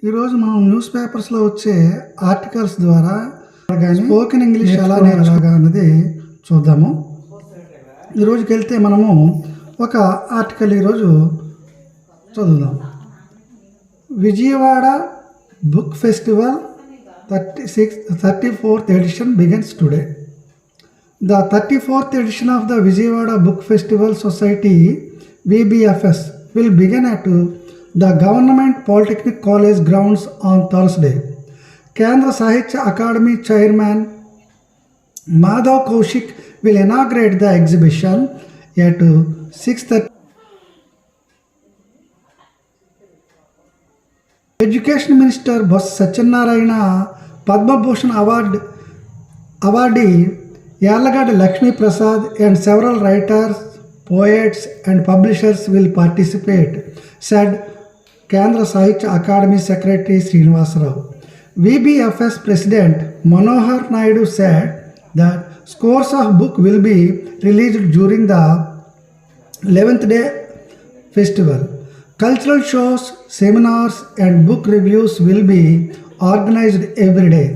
ఈరోజు మనం న్యూస్ పేపర్స్లో వచ్చే ఆర్టికల్స్ ద్వారా స్పోకెన్ ఇంగ్లీష్ ఎలా ఎలాగా అన్నది చూద్దాము. ఈరోజుకి వెళ్తే మనము ఒక ఆర్టికల్ ఈరోజు చదువుదాం. Vijayawada book festival 34th edition begins today. The 34th edition of the Vijayawada Book Festival Society VBFS will begin at the Government Polytechnic College grounds on Thursday. Kendra Sahitya Academy Chairman Madhav Kaushik will inaugurate the exhibition at 6:30. Education Minister Bossa Satyanarayana, Padma Bhushan awardee Yalagada Lakshmi Prasad and several writers, poets and publishers will participate, said Kendra Sahitya Academy Secretary Srinivasa Rao. VBFS President Manohar Naidu said that scores of books will be released during the 11th day festival. Cultural shows, seminars and book reviews will be organized every day.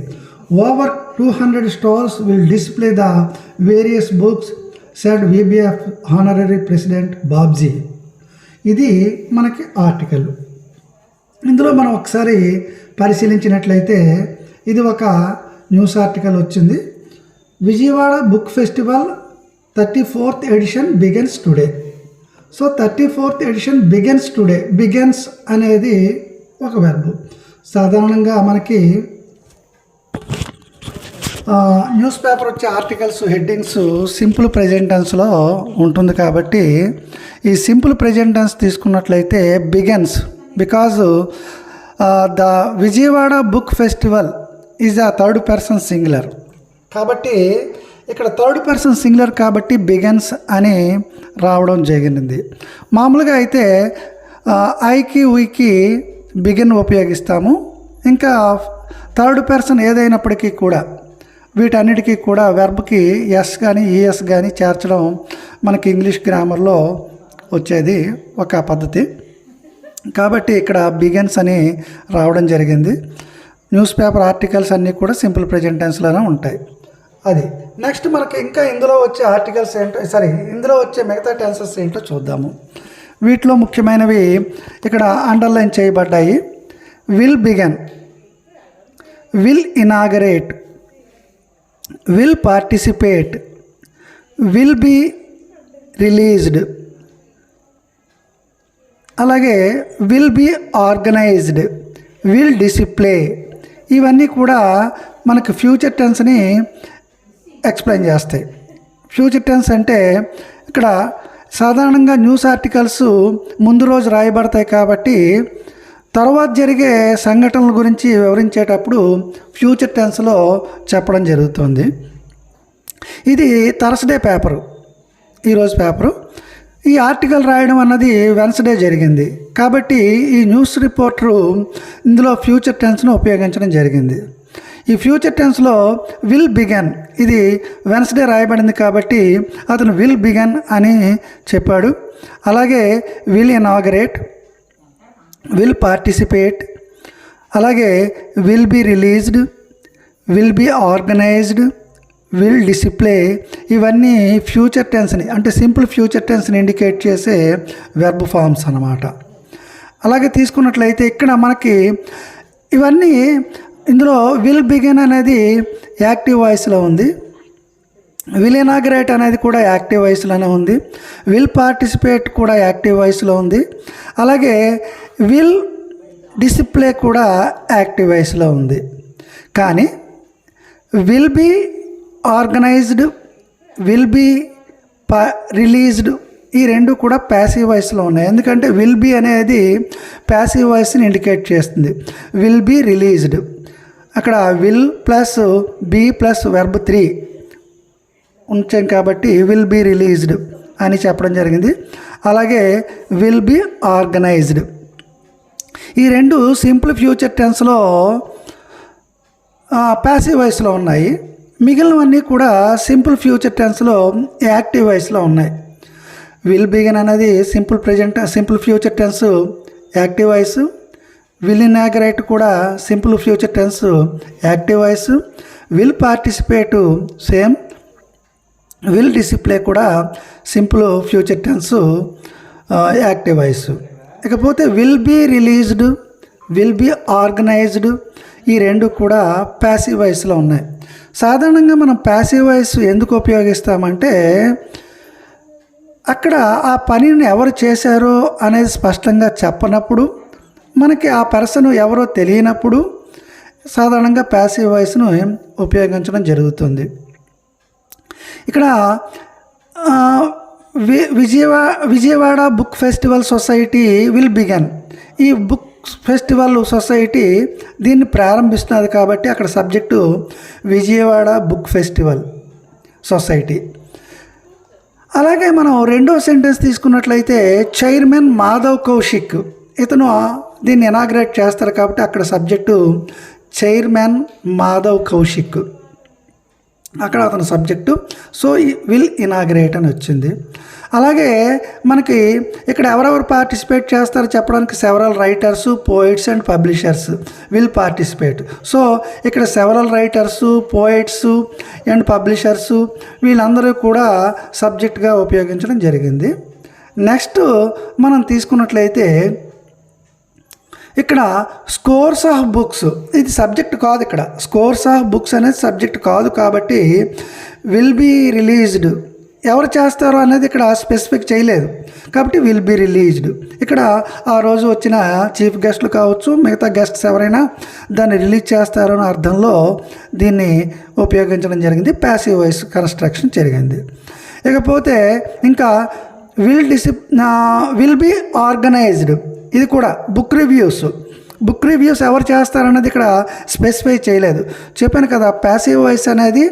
Over 200 stalls will display the various books, said VBF Honorary President Babji. ఇది మనకి article. ఇందులో మనం ఒకసారి పరిశీలించినట్లయితే ఇది ఒక news article వచ్చింది. Vijayawada book festival 34th edition begins today. So 34th edition begins today. Begins అనేది ఒక వెర్బ్. సాధారణంగా మనకి న్యూస్ పేపర్ వచ్చే ఆర్టికల్స్ హెడ్డింగ్స్ సింపుల్ ప్రెజెంట్ టెన్స్లో ఉంటుంది కాబట్టి ఈ సింపుల్ ప్రెజెంట్ టెన్స్ తీసుకున్నట్లయితే begins because the Vijayawada book festival is a third person singular కాబట్టి ఇక్కడ థర్డ్ పర్సన్ సింగులర్ కాబట్టి బిగిన్స్ అని రావడం జరిగింది. మామూలుగా అయితే ఐకి వీకి బిగిన్ ఉపయోగిస్తాము. ఇంకా థర్డ్ పర్సన్ ఏదైనప్పటికీ కూడా వీటన్నిటికీ కూడా వెర్బ్కి ఎస్ కానీ ఈఎస్ కానీ చేర్చడం మనకి ఇంగ్లీష్ గ్రామర్లో వచ్చేది ఒక పద్ధతి. కాబట్టి ఇక్కడ బిగిన్స్ అని రావడం జరిగింది. న్యూస్ పేపర్ ఆర్టికల్స్ అన్నీ కూడా సింపుల్ ప్రెజెంట్ టెన్స్లోనే ఉంటాయి. అది నెక్స్ట్ మనకి ఇంకా ఇందులో వచ్చే ఆర్టికల్స్ ఏంటో ఇందులో వచ్చే మిగతా టెన్సెస్ ఏంటో చూద్దాము. వీటిలో ముఖ్యమైనవి ఇక్కడ అండర్లైన్ చేయబడ్డాయి. Will begin, will inaugurate, will participate, will be released, అలాగే will be organised, will display. ఇవన్నీ కూడా మనకు ఫ్యూచర్ టెన్స్ని ఎక్స్ప్లెయిన్ చేస్తాయి. ఫ్యూచర్ టెన్స్ అంటే ఇక్కడ సాధారణంగా న్యూస్ ఆర్టికల్స్ ముందు రోజు రాయబడతాయి కాబట్టి తర్వాత జరిగే సంఘటనల గురించి వివరించేటప్పుడు ఫ్యూచర్ టెన్స్లో చెప్పడం జరుగుతుంది. ఇది థర్స్డే పేపరు, ఈరోజు పేపరు. ఈ ఆర్టికల్ రాయడం అన్నది వెన్స్డే జరిగింది కాబట్టి ఈ న్యూస్ రిపోర్టరు ఇందులో ఫ్యూచర్ టెన్స్ను ఉపయోగించడం జరిగింది. ఈ ఫ్యూచర్ టెన్స్లో విల్ బిగన్, ఇది వెన్స్డే రాయబడింది కాబట్టి అతను విల్ బిగన్ అని చెప్పాడు. అలాగే విల్ ఇనాగరేట్, విల్ పార్టిసిపేట్, అలాగే will be released, will be organised, will display. ఇవన్నీ ఫ్యూచర్ టెన్స్ని అంటే సింపుల్ ఫ్యూచర్ టెన్స్ని ఇండికేట్ చేసే వెర్బ్ ఫార్మ్స్ అన్నమాట. అలాగే తీసుకున్నట్లయితే ఇక్కడ మనకి ఇవన్నీ ఇందులో విల్ బిగిన్ అనేది యాక్టివ్ వాయిస్లో ఉంది, విల్ ఇనాగరేట్ అనేది కూడా యాక్టివ్ వాయిస్లోనే ఉంది, విల్ పార్టిసిపేట్ కూడా యాక్టివ్ వాయిస్లో ఉంది, అలాగే విల్ డిసిప్లే కూడా యాక్టివ్ వాయిస్లో ఉంది. కానీ will be organised, will be released ఈ రెండు కూడా ప్యాసివ్ వాయిస్లో ఉన్నాయి. ఎందుకంటే విల్ బీ అనేది ప్యాసివ్ వాయిస్ని ఇండికేట్ చేస్తుంది. విల్ బీ రిలీజ్డ్ అక్కడ will plus be plus verb 3 ఉంచాం కాబట్టి విల్ బీ రిలీజ్డ్ అని చెప్పడం జరిగింది. అలాగే విల్ బీ ఆర్గనైజ్డ్ ఈ రెండు సింపుల్ ఫ్యూచర్ టెన్స్లో ప్యాసివ్ వాయిస్లో ఉన్నాయి. మిగిలినవన్నీ కూడా సింపుల్ ఫ్యూచర్ టెన్స్లో యాక్టివ్ వాయిస్లో ఉన్నాయి. విల్ బిగిన్ అనేది simple future tense active voice, will inaugurate కూడా simple future tense active voice. Will participate same. Will display కూడా simple future tense active voice. ఇకపోతే will be released, will be organised ఈ రెండు కూడా passive వాయిస్లో ఉన్నాయి. సాధారణంగా మనం ప్యాసివ్ వాయిస్ ఎందుకు ఉపయోగిస్తామంటే అక్కడ ఆ పనిని ఎవరు చేశారో అనేది స్పష్టంగా చెప్పనప్పుడు, మనకి ఆ పర్సన్ ఎవరో తెలియనప్పుడు సాధారణంగా ప్యాసివ్ వాయిస్ను ఉపయోగించడం జరుగుతుంది. ఇక్కడ Vijayawada book festival society will begin. ఈ బుక్ ఫెస్టివల్ సొసైటీ దీన్ని ప్రారంభిస్తున్నది కాబట్టి అక్కడ subject Vijayawada book festival society. అలాగే మనం రెండో సెంటెన్స్ తీసుకున్నట్లయితే చైర్మన్ మాధవ్ కౌశిక్, ఇతను దీన్ని ఇనాగ్రేట్ చేస్తారు కాబట్టి అక్కడ సబ్జెక్టు చైర్మన్ మాధవ్ కౌశిక్, అక్కడ అతను సబ్జెక్టు. సో విల్ ఇనాగ్రేట్ అని వచ్చింది. అలాగే మనకి ఇక్కడ ఎవరెవరు పార్టిసిపేట్ చేస్తారో చెప్పడానికి several writers, poets and publishers will participate. So ఇక్కడ several writers, poets and publishers వీళ్ళందరూ కూడా సబ్జెక్ట్గా ఉపయోగించడం జరిగింది. నెక్స్ట్ మనం తీసుకున్నట్లయితే ఇక్కడ స్కోర్స్ ఆఫ్ బుక్స్, ఇది సబ్జెక్ట్ కాదు. ఇక్కడ స్కోర్స్ ఆఫ్ బుక్స్ అనేది సబ్జెక్ట్ కాదు కాబట్టి విల్ బీ రిలీజ్డ్ ఎవరు చేస్తారో అనేది ఇక్కడ స్పెసిఫిక్ చేయలేదు కాబట్టి విల్ బీ రిలీజ్డ్. ఇక్కడ ఆ రోజు వచ్చిన చీఫ్ గెస్ట్లు కావచ్చు, మిగతా గెస్ట్స్ ఎవరైనా దాన్ని రిలీజ్ చేస్తారో అనే అర్థంలో దీన్ని ఉపయోగించడం జరిగింది. ప్యాసివ్ వాయిస్ కన్స్ట్రక్షన్ జరిగింది. ఇకపోతే ఇంకా విల్ బీ ఆర్గనైజ్డ్, ఇది కూడా బుక్ రివ్యూస్ ఎవరు చేస్తారన్నది ఇక్కడ స్పెసిఫై చేయలేదు. చెప్పాను కదా, ప్యాసివ్ వాయిస్ అనేది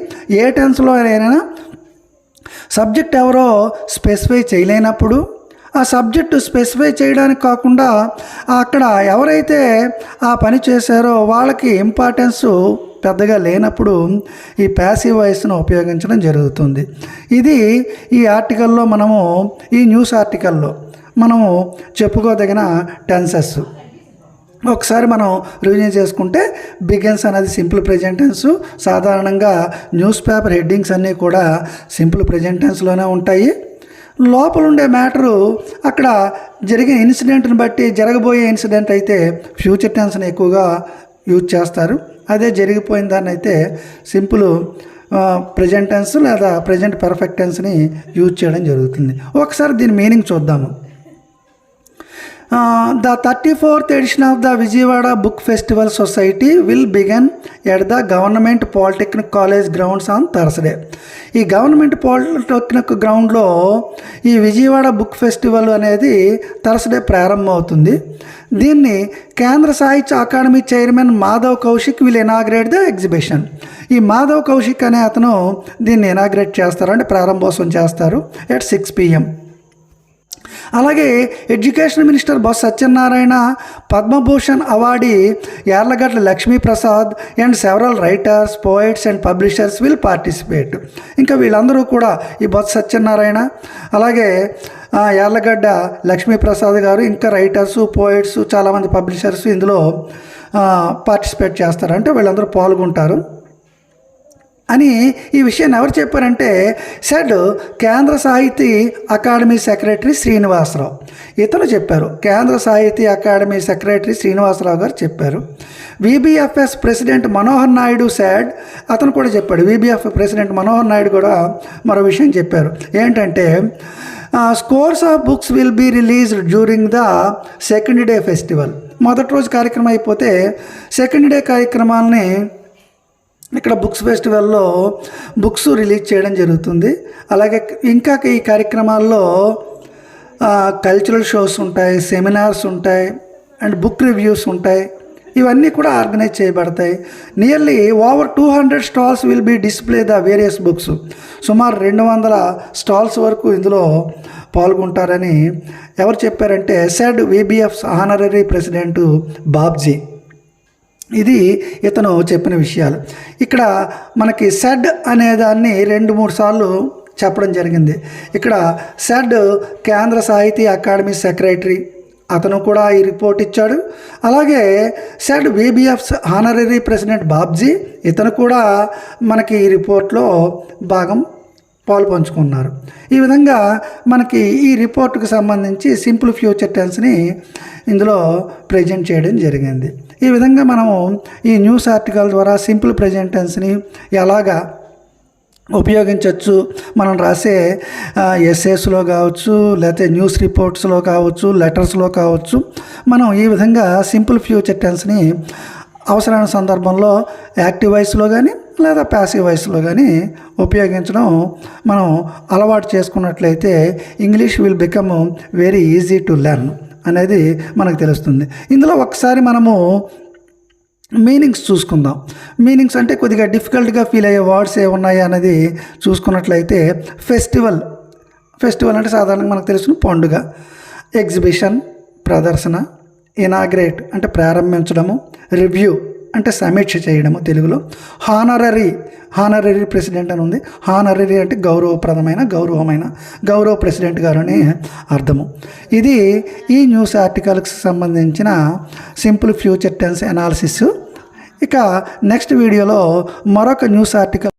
ఏ టెన్స్లో అయినా సబ్జెక్ట్ ఎవరో స్పెసిఫై చేయలేనప్పుడు, ఆ సబ్జెక్టు స్పెసిఫై చేయడానికి కాకుండా అక్కడ ఎవరైతే ఆ పని చేశారో వాళ్ళకి ఇంపార్టెన్స్ పెద్దగా లేనప్పుడు ఈ ప్యాసివ్ వాయిస్ను ఉపయోగించడం జరుగుతుంది. ఇది ఈ ఆర్టికల్లో ఈ న్యూస్ ఆర్టికల్లో మనము చెప్పుకోదగిన టెన్సెస్. ఒకసారి మనం రివిజన్ చేసుకుంటే బిగిన్స్ అనేది సింపుల్ ప్రెజెంట్ టెన్స్. సాధారణంగా న్యూస్ పేపర్ హెడ్డింగ్స్ అన్నీ కూడా సింపుల్ ప్రెజెంట్ టెన్స్లోనే ఉంటాయి. లోపల ఉండే మ్యాటరు అక్కడ జరిగిన ఇన్సిడెంట్ని బట్టి, జరగబోయే ఇన్సిడెంట్ అయితే ఫ్యూచర్ టెన్స్ని ఎక్కువగా యూజ్ చేస్తారు. అదే జరిగిపోయిన దాన్ని అయితే సింపుల్ ప్రెజెంట్ టెన్స్ లేదా ప్రెజెంట్ పర్ఫెక్ట్ టెన్స్ని యూజ్ చేయడం జరుగుతుంది. ఒకసారి దీని మీనింగ్ చూద్దాము. The 34th edition of the Vijayawada Book Festival Society will begin at the Government Polytechnic College grounds on Thursday. ఈ గవర్నమెంట్ పాలిటెక్నిక్ గ్రౌండ్లో ఈ విజయవాడ బుక్ ఫెస్టివల్ అనేది థర్స్డే ప్రారంభమవుతుంది. దీన్ని కేంద్ర సాహిత్య academy chairman Madhav Kaushik will inaugurate the exhibition. ఈ మాధవ్ కౌశిక్ అనే అతను దీన్ని ఇనాగ్రేట్ చేస్తారు, అంటే ప్రారంభోత్సవం చేస్తారు at 6 PM. అలాగే education minister Botsa Satyanarayana, Padma Bhushan awardee Yarlagadda Lakshmi Prasad and several writers, poets and publishers will participate. ఇంకా వీళ్ళందరూ కూడా ఈ బొత్స సత్యనారాయణ, అలాగే యార్లగడ్డ లక్ష్మీప్రసాద్ గారు, ఇంకా రైటర్స్, పోయిట్స్, చాలామంది పబ్లిషర్స్ ఇందులో పార్టిసిపేట్ చేస్తారు, అంటే వీళ్ళందరూ పాల్గొంటారు అని ఈ విషయాన్ని ఎవరు చెప్పారంటే సెడ్ కేంద్ర సాహితీ అకాడమీ సెక్రటరీ శ్రీనివాసరావు. ఇతను చెప్పారు, కేంద్ర సాహితీ అకాడమీ సెక్రటరీ శ్రీనివాసరావు గారు చెప్పారు. విబిఎఫ్ఎస్ ప్రెసిడెంట్ మనోహర్ నాయుడు సెడ్, అతను కూడా చెప్పాడు. విబిఎఫ్ ప్రెసిడెంట్ మనోహర్ నాయుడు కూడా మరో విషయం చెప్పారు. ఏంటంటే scores of books will be released during the second day festival. మొదటి రోజు కార్యక్రమం అయిపోతే సెకండ్ డే కార్యక్రమాలని ఇక్కడ బుక్స్ ఫెస్టివల్లో బుక్స్ రిలీజ్ చేయడం జరుగుతుంది. అలాగే ఇంకా ఈ కార్యక్రమాల్లో కల్చరల్ షోస్ ఉంటాయి, సెమినార్స్ ఉంటాయి అండ్ బుక్ రివ్యూస్ ఉంటాయి. ఇవన్నీ కూడా ఆర్గనైజ్ చేయబడతాయి. Nearly over 200 stalls will be display the various books. సుమారు 200 స్టాల్స్ వరకు ఇందులో పాల్గొంటారని ఎవరు చెప్పారంటే said VBF honorary president Babji. ఇది ఇతను చెప్పిన విషయాలు. ఇక్కడ మనకి సెడ్ అనేదాన్ని 2-3 సార్లు చెప్పడం జరిగింది. ఇక్కడ సెడ్ కేంద్ర సాహితీ అకాడమీ సెక్రటరీ, అతను కూడా ఈ రిపోర్ట్ ఇచ్చాడు. అలాగే సెడ్ వీబీఎఫ్స్ హానరరీ ప్రెసిడెంట్ బాబ్జీ, ఇతను కూడా మనకి ఈ రిపోర్ట్లో భాగం పాలు పంచుకున్నారు. ఈ విధంగా మనకి ఈ రిపోర్టుకు సంబంధించి సింపుల్ ఫ్యూచర్ టెన్స్ని ఇందులో ప్రజెంట్ చేయడం జరిగింది. ఈ విధంగా మనము ఈ న్యూస్ ఆర్టికల్ ద్వారా సింపుల్ ప్రెజెంట్ టెన్స్ని ఎలాగా ఉపయోగించవచ్చు, మనం రాసే ఎస్ఏస్లో కావచ్చు, లేకపోతే న్యూస్ రిపోర్ట్స్లో కావచ్చు, లెటర్స్లో కావచ్చు, మనం ఈ విధంగా సింపుల్ ఫ్యూచర్ టెన్స్ని అవసరమైన సందర్భంలో యాక్టివ్ వాయిస్లో కానీ లేదా ప్యాసివ్ వాయిస్లో కానీ ఉపయోగించడం మనం అలవాటు చేసుకున్నట్లయితే English will become very easy to learn అనేది మనకు తెలుస్తుంది. ఇందులో ఒకసారి మనము మీనింగ్స్ చూసుకుందాం. మీనింగ్స్ అంటే కొద్దిగా డిఫికల్ట్గా ఫీల్ అయ్యే వర్డ్స్ ఏమున్నాయి అనేది చూసుకున్నట్లయితే ఫెస్టివల్ అంటే సాధారణంగా మనకు తెలుసు పండుగ, ఎగ్జిబిషన్ ప్రదర్శన, ఇనాగ్రేట్ అంటే ప్రారంభించడము, రివ్యూ అంటే సమీక్ష చేయడము తెలుగులో, హానరరీ ప్రెసిడెంట్ అని ఉంది. హానరరీ అంటే గౌరవప్రదమైన గౌరవ ప్రెసిడెంట్ గారు అని అర్థము. ఇది ఈ న్యూస్ ఆర్టికల్కి సంబంధించిన సింపుల్ ఫ్యూచర్ టెన్స్ అనాలిసిస్. ఇక నెక్స్ట్ వీడియోలో మరొక న్యూస్ ఆర్టికల్